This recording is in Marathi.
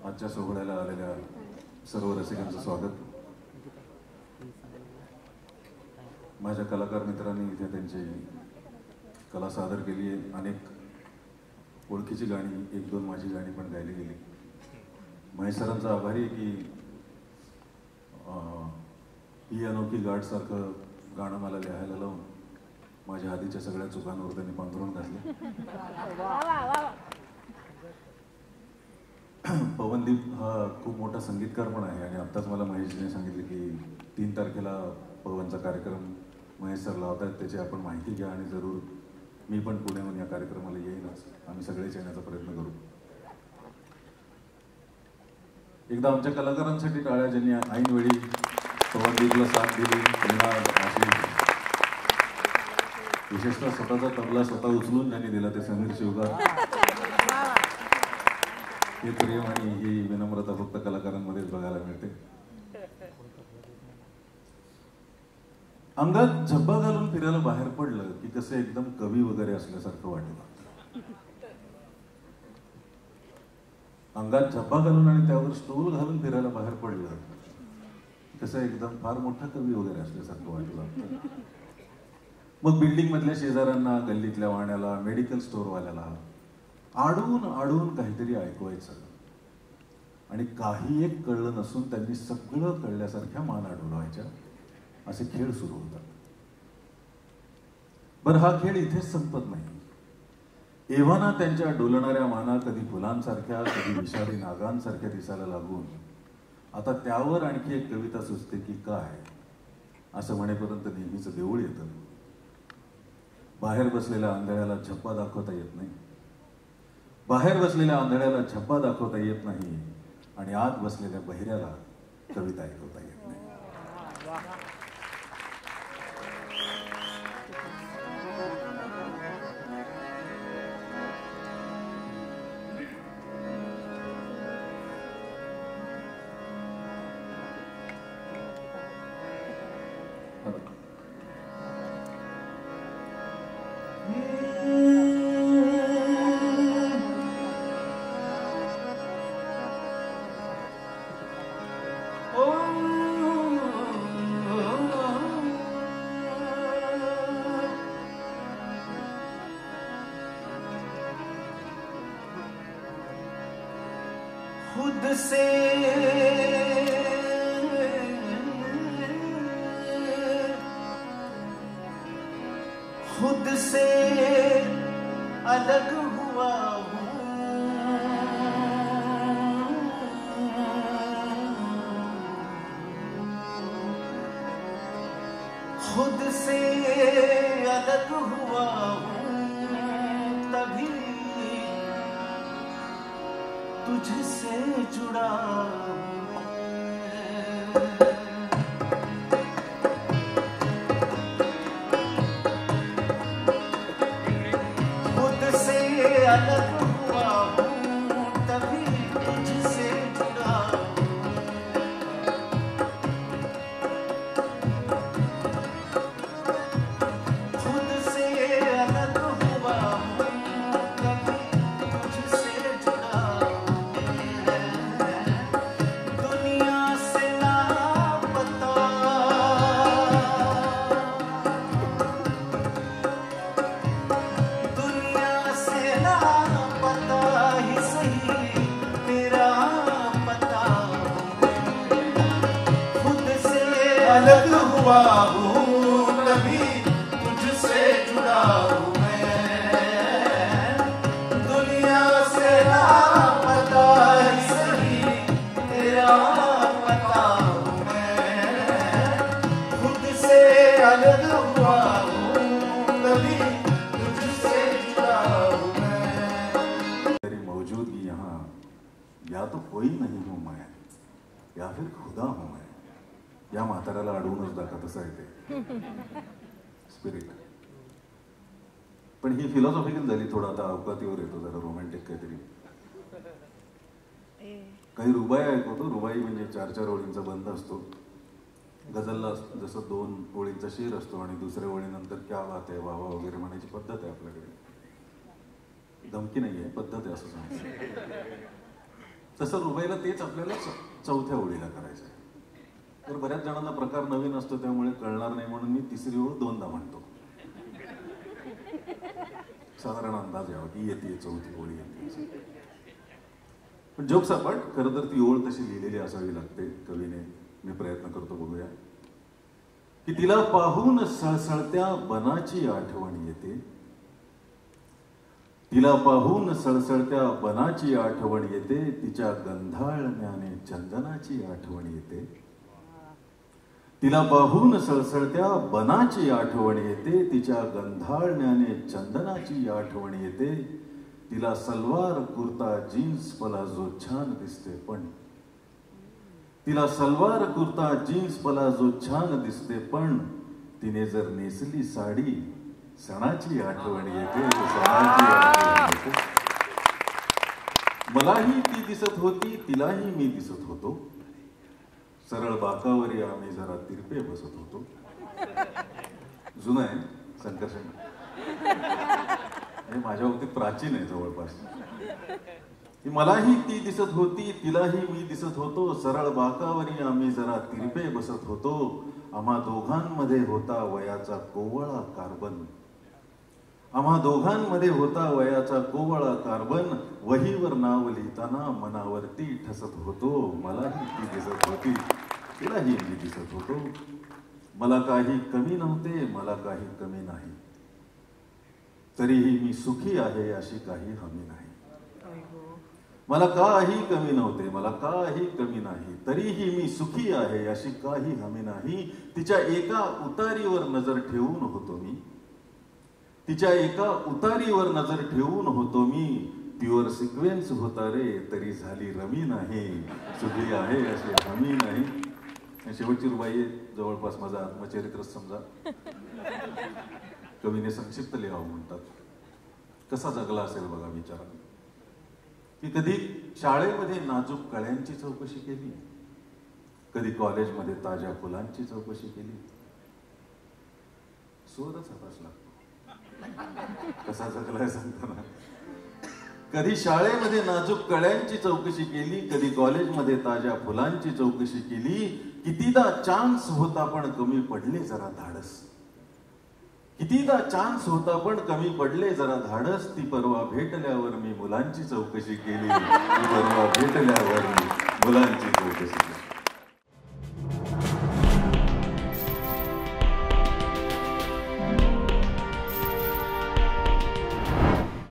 आजच्या सोहळ्याला आलेल्या सर्व रसिकांचं स्वागत. माझ्या कलाकार मित्रांनी इथे त्यांची कला सादर केली आहे. अनेक ओळखीची गाणी, एक दोन माझी गाणी पण गायली गेली. महेश सरांचा आभारी आहे की ही अनोखी गाठसारखं गाणं मला लिहायला लावून माझ्या आधीच्या सगळ्या चुकांवर त्यांनी पांघरून घातले. पवनदीप हा खूप मोठा संगीतकार पण आहे आणि आत्ताच मला महेशने सांगितले की 3 तारखेला पवनचा कार्यक्रम महेश सर लावतात, त्याची आपण माहिती घ्या आणि जरूर मी पण पुण्याहून या कार्यक्रमाला येईनच. आम्ही सगळेच येण्याचा प्रयत्न करू. एकदा आमच्या कलाकारांसाठी टाळ्या, ज्यांनी ऐनवेळी पवनदीपला साथ दिली. विशेषतः स्वतःचा तबला स्वतः उचलून ज्यांनी दिला ते समीर शिवगार. हे प्रेम आणि ही विनम्रता फक्त कलाकारांमध्येच बघायला मिळते. अंगात झब्बा घालून फिरायला बाहेर पडलं की कसं एकदम कवी वगैरे असल्यासारखं वाटलं. अंगात झब्बा घालून आणि त्यावर स्टूल घालून फिरायला बाहेर पडलं कसं एकदम फार मोठा कवी वगैरे असल्यासारखं वाटलं. मग बिल्डिंग मधल्या शेजाऱ्यांना, गल्लीतल्या वाण्याला, मेडिकल स्टोअरवाल्याला आडून आडून काहीतरी ऐकवायचं आणि काही एक कळलं नसून त्यांनी सगळं कळल्यासारख्या मान आडववायच्या. असे खेळ सुरू होतात. बरं, हा खेळ इथेच संपत नाही. एव्हाना त्यांच्या डोलणाऱ्या माना कधी फुलांसारख्या, कधी विषारी नागांसारख्या दिसायला लागून आता त्यावर आणखी एक कविता सुचते की काय, असं म्हणेपर्यंत नेहमीच देऊळ येतं. बाहेर बसलेल्या आंधळ्याला झप्पा दाखवता येत नाही. बाहेर बसलेल्या आंधळ्याला झप्पा दाखवता येत नाही आणि आत बसलेल्या बहिऱ्याला कविता ऐकवता येत नाही. खुद से अलग हुआ हूँ, खुद से अलग हुआ हूँ, तभी तुझसे जुड़ा खुद से अलग हुआ हूँ, तभी तुझसे जुड़ा खुद से अलग हुआ हूँ, तभी तुझसे जुड़ा अलग हुआ हूँ, तभी तुझसे जुड़ा हूँ मैं। दुनिया से लापता ही सही, तेरा पता हूँ मैं। खुद से अलग हुआ हूँ, तभी तुझसे जुड़ा हूँ मैं। तेरी मौजूदगी यहाँ या तो कोई नहीं हूँ मैं, या फिर खुदा हूँ मैं. या म्हाताऱ्याला अडवूनच दाखवा, तसं आहे ते स्पिरिट. पण ही फिलॉसॉफिकल झाली. थोडा आता अवकातीवर येतो, जरा रोमॅन्टिक काहीतरी. काही रुबाई ऐकवतो. रुबाई म्हणजे 4-4 ओळींचा बंद असतो. गझलला जसं 2 ओळींचा शेर असतो आणि दुसऱ्या ओळीनंतर क्या बात आहे, वाह वाह वगैरे म्हणायची पद्धत आहे आपल्याकडे. धमकी नाही आहे, पद्धत आहे असं सांगतो. तसं रुबाईला तेच आपल्याला चौथ्या ओळीला करायचं आहे. तर बऱ्याच जणांना प्रकार नवीन असतो त्यामुळे कळणार नाही म्हणून मी तिसरी ओळ दोनदा म्हणतो, साधारण अंदाज यावा की येते चौथी ओळी येते. पण जोक्स आपण खरं तर ती ओळ तशी लिहिलेली असावी लागते कवीने. मी प्रयत्न करतो, बघूया. की तिला पाहून सळसळत्या बनाची आठवण येते, तिला पाहून सळसळत्या बनाची आठवण येते, तिच्या गंधाळण्याने चंदनाची आठवण येते. तिला पाहून सळसळत्या बनाची आठवण येते, तिच्या गंधाळण्याने चंदनाची आठवण येते. तिला सलवार कुर्ता जीन्स पलाझो छान दिसते पण, तिला सलवार कुर्ता जीन्स पलाझो छान दिसते पण, तिने जर नेसली साडी सणाची आठवण येते, सणाची आठवण येते. मलाही ती दिसत होती, तिलाही मी दिसत होतो, सरळ बाकावरी आम्ही जरा तिरपे बसत होतो. जुनं आहे संकर्षण, हे माझ्या बाबतीत प्राचीन आहे जवळपास. मलाही ती दिसत होती, तिलाही मी दिसत होतो, सरळ बाकावरी आम्ही जरा तिरपे बसत होतो. आम्हा दोघांमध्ये होता वयाचा कोवळा कार्बन, आम्हा दोघांमध्ये होता वयाचा कोवळा कार्बन. वहीवर नाव लिहिताना मनावरती ठसत होतो. मलाही ती दिसत होती, तिलाही मी दिसत होतो. मला काही कमी नव्हते, मला काही कमी नाही, तरीही मी सुखी आहे अशी काही हमी नाही. मला काही कमी नव्हते, मला काही कमी नाही, तरीही मी सुखी आहे अशी काही हमी नाही. तिच्या एका उतारीवर नजर ठेवून होतो मी, तिच्या एका उतारीवर नजर ठेवून होतो मी. प्युअर सिक्वेन्स होता रे तरी झाली रमी नाही, सुखी आहे अशी हमी नाही. शेवटची रुबाई जवळपास माझं आत्मचरित्र समजा. कवीने संक्षिप्त लिहावं म्हणतात. कसा जगला असेल बघा विचारा. की कधी शाळेमध्ये नाजूक कळ्यांची चौकशी केली, कधी कॉलेजमध्ये ताज्या फुलांची चौकशी केली. स्वरच हातास लागतो कसा जगलाय सांगताना. कधी शाळेमध्ये नाजूक कळ्यांची चौकशी केली, कधी कॉलेजमध्ये ताज्या फुलांची चौकशी केली. कितीदा चान्स होता पण कमी पडले जरा धाडस, कितीदा चान्स होता पण कमी पडले जरा धाडस. ती परवा भेटल्यावर मी मुलांची चौकशी केली, ती परवा भेटल्यावर मी मुलांची चौकशी केली.